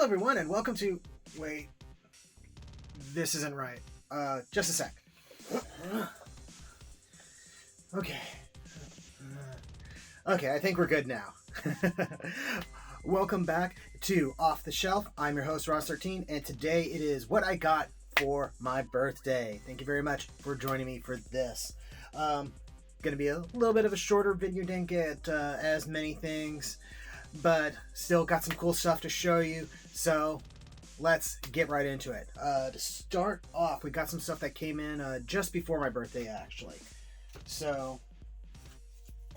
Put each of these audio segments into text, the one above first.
everyone, and welcome to... Wait. This isn't right. Just a sec. Okay. Okay, I think we're good now. Welcome back to Off the Shelf. I'm your host, Ross13, and today it is what I got for my birthday. Thank you very much for joining me for this. Gonna be a little bit of a shorter video, didn't get as many things, but still got some cool stuff to show you, so let's get right into it. To start off, we got some stuff that came in just before my birthday, actually. So,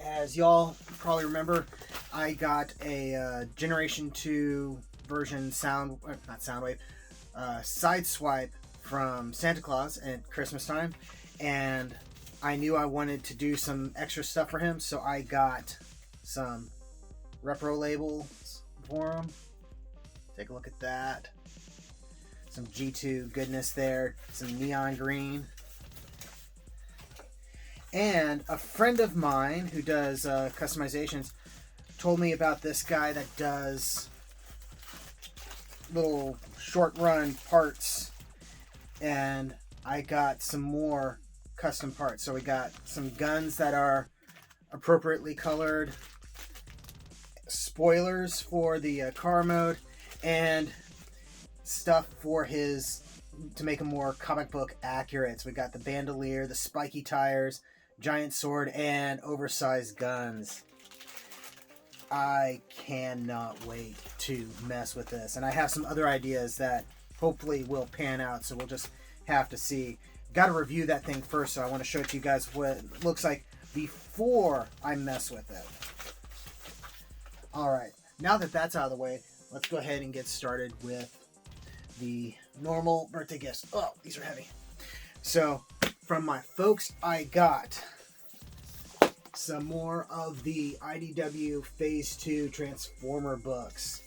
as y'all probably remember, I got a Generation 2 version Sideswipe from Santa Claus at Christmas time, and I knew I wanted to do some extra stuff for him, so I got some repro labels for him. Take a look at that. Some G2 goodness there. Some neon green. And a friend of mine who does customizations told me about this guy that does little short run parts, and I got some more custom parts. So we got some guns that are appropriately colored, spoilers for the car mode, and stuff for his to make him more comic book accurate. So we got the bandolier, the spiky tires, giant sword, and oversized guns. I cannot wait to mess with this, and I have some other ideas that hopefully will pan out, so we'll just have to see. Got to review that thing first, so I want to show it to you guys what it looks like before I mess with it. Alright, now that that's out of the way, let's go ahead and get started with the normal birthday gifts. Oh, these are heavy. So, from my folks, I got some more of the IDW Phase 2 Transformer books.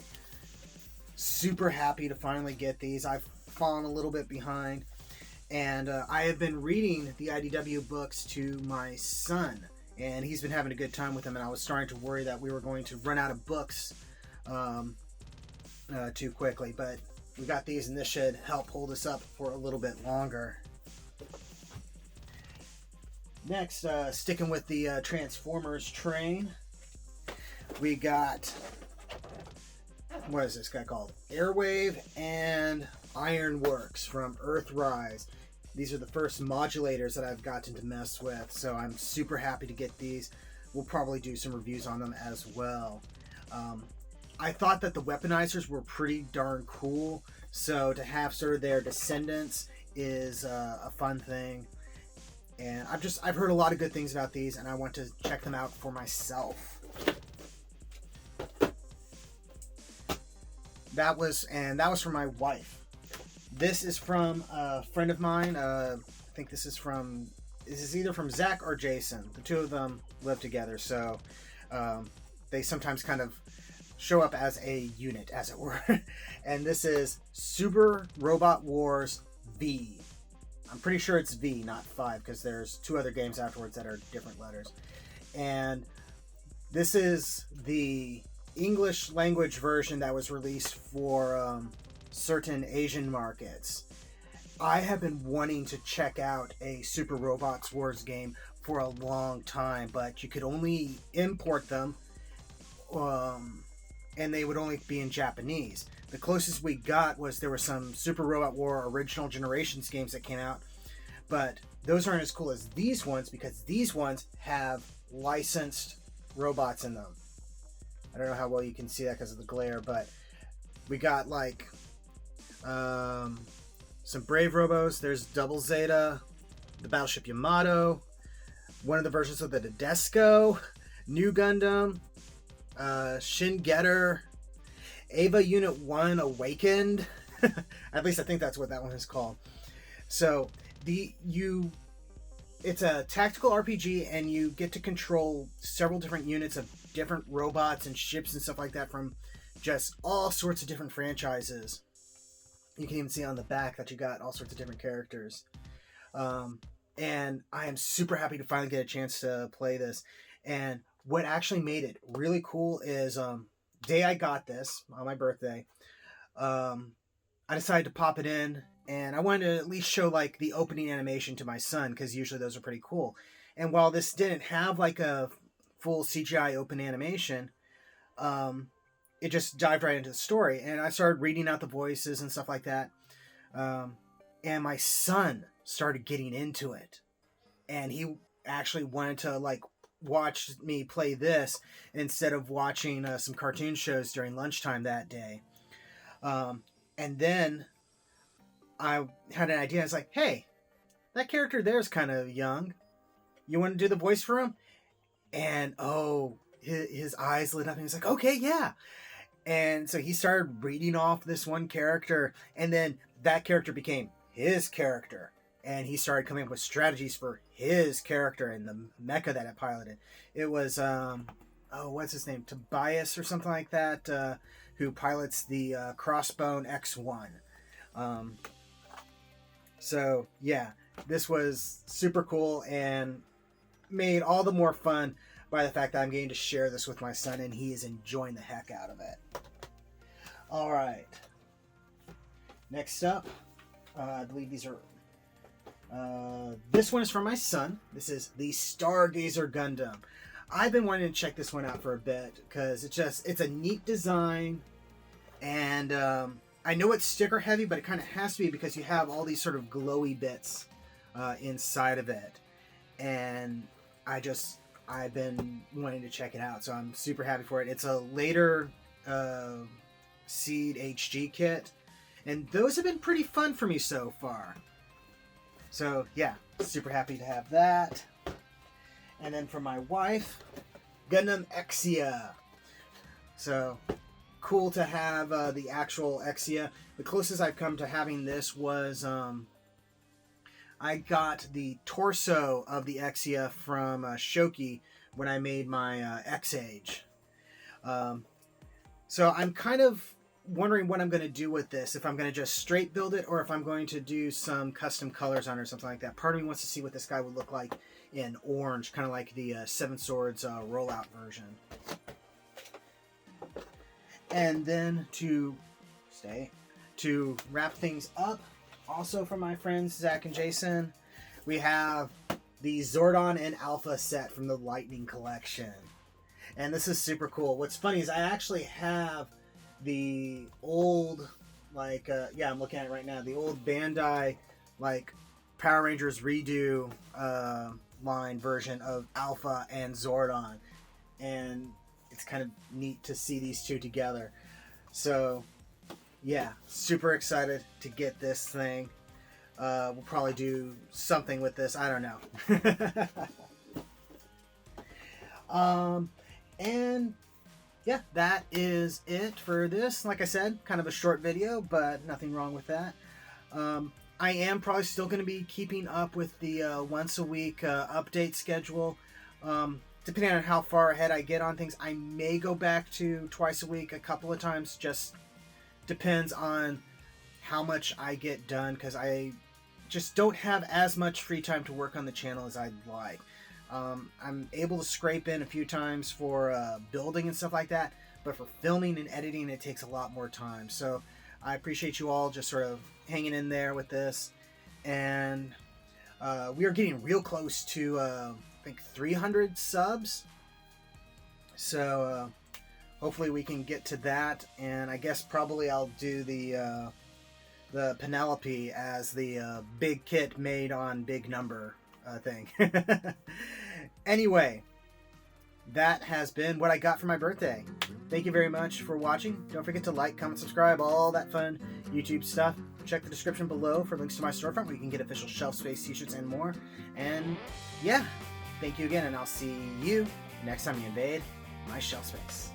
Super happy to finally get these. I've fallen a little bit behind, and I have been reading the IDW books to my son, and he's been having a good time with them, and I was starting to worry that we were going to run out of books too quickly, but we got these, and this should help hold us up for a little bit longer. Next, sticking with the Transformers train, we got, what is this guy called? Airwave and Ironworks from Earthrise. These are the first modulators that I've gotten to mess with, so I'm super happy to get these. We'll probably do some reviews on them as well. I thought that the weaponizers were pretty darn cool, so to have sort of their descendants is a fun thing. And I've heard a lot of good things about these, and I want to check them out for myself. That was from my wife. This is from a friend of mine. I think this is either from Zach or Jason. The two of them live together, so they sometimes kind of show up as a unit, as it were. And this is Super Robot Wars V. I'm pretty sure it's V, not 5, because there's 2 other games afterwards that are different letters. And this is the English language version that was released for certain Asian markets. I have been wanting to check out a Super Robots Wars game for a long time, but you could only import them, and they would only be in Japanese. The closest we got was there were some Super Robot War Original Generations games that came out, but those aren't as cool as these ones because these ones have licensed robots in them. I don't know how well you can see that because of the glare, but we got like some Brave Robos. There's Double Zeta, the Battleship Yamato, one of the versions of the Tedesco, New Gundam, Shin Getter, Ava Unit 1 Awakened. At least I think that's what that one is called. So it's a tactical RPG, and you get to control several different units of different robots and ships and stuff like that from just all sorts of different franchises. You can even see on the back that you got all sorts of different characters. And I am super happy to finally get a chance to play this. And what actually made it really cool is day I got this on my birthday, I decided to pop it in, and I wanted to at least show like the opening animation to my son, because usually those are pretty cool. And while this didn't have like a full CGI open animation, um, it just dived right into the story, and I started reading out the voices and stuff like that. Um, and my son started getting into it, and he actually wanted to like watch me play this instead of watching some cartoon shows during lunchtime that day. And then I had an idea. I was like, hey, that character there is kind of young. You want to do the voice for him? And oh, his eyes lit up, and he's like, okay, yeah. And so he started reading off this one character, and then that character became his character. And he started coming up with strategies for his character and the mecha that it piloted. It was, what's his name? Tobias or something like that, who pilots the Crossbone X1. So, yeah, this was super cool and made all the more fun by the fact that I'm getting to share this with my son, and he is enjoying the heck out of it. All right. Next up, I believe these are... this one is from my son. This is the Stargazer Gundam. I've been wanting to check this one out for a bit because it's a neat design, and I know it's sticker heavy, but it kind of has to be because you have all these sort of glowy bits inside of it, and I've been wanting to check it out, so I'm super happy for it. It's a later Seed HG kit, and those have been pretty fun for me so far. So yeah, super happy to have that. And then for my wife, Gundam Exia. So cool to have the actual Exia. The closest I've come to having this was I got the torso of the Exia from Shoki when I made my X-Age. So I'm kind of wondering what I'm going to do with this. If I'm going to just straight build it, or if I'm going to do some custom colors on it or something like that. Part of me wants to see what this guy would look like in orange, kind of like the Seven Swords rollout version. And then to wrap things up, also from my friends Zach and Jason, we have the Zordon and Alpha set from the Lightning Collection. And this is super cool. What's funny is I actually have the old, I'm looking at it right now, the old Bandai, Power Rangers redo line version of Alpha and Zordon. And it's kind of neat to see these two together. So, yeah, super excited to get this thing. We'll probably do something with this. I don't know. And yeah, that is it for this. Like I said, kind of a short video, but nothing wrong with that. I am probably still going to be keeping up with the once a week update schedule. Depending on how far ahead I get on things, I may go back to twice a week a couple of times. Just depends on how much I get done, because I just don't have as much free time to work on the channel as I'd like. I'm able to scrape in a few times for building and stuff like that, but for filming and editing, it takes a lot more time. So I appreciate you all just sort of hanging in there with this. And we are getting real close to, I think, 300 subs. So hopefully we can get to that. And I guess probably I'll do the Penelope as the big kit made on big number thing. Anyway, that has been what I got for my birthday. Thank you very much for watching. Don't forget to like, comment, subscribe, all that fun YouTube stuff. Check the description below for links to my storefront where you can get official shelf space t-shirts and more. And yeah, thank you again, and I'll see you next time you invade my shelf space.